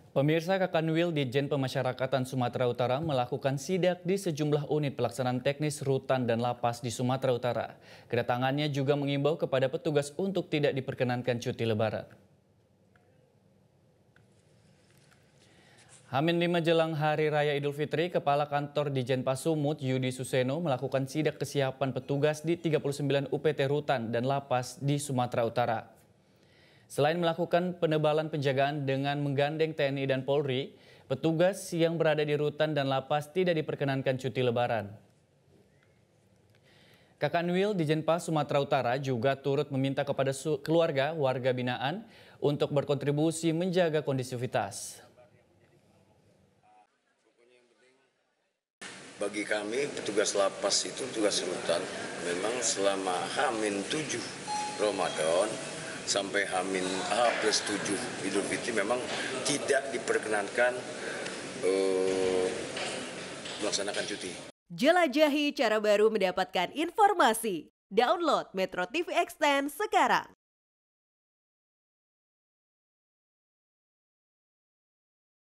Pemirsa Kakanwil Ditjen Pemasyarakatan Sumatera Utara melakukan sidak di sejumlah unit pelaksanaan teknis rutan dan lapas di Sumatera Utara. Kedatangannya juga mengimbau kepada petugas untuk tidak diperkenankan cuti lebaran. H-5 jelang Hari Raya Idul Fitri, Kepala Kantor Ditjen Pasumut Yudi Suseno melakukan sidak kesiapan petugas di 39 UPT rutan dan lapas di Sumatera Utara. Selain melakukan penebalan penjagaan dengan menggandeng TNI dan Polri, petugas yang berada di rutan dan lapas tidak diperkenankan cuti lebaran. Kakanwil Ditjenpas Sumatera Utara juga turut meminta kepada keluarga warga binaan untuk berkontribusi menjaga kondisivitas. Bagi kami petugas lapas itu tugas rutan memang selama H-7 Ramadan sampai H+7 Idul Fitri memang tidak diperkenankan melaksanakan cuti. Jelajahi cara baru mendapatkan informasi. Download Metro TV Extend sekarang.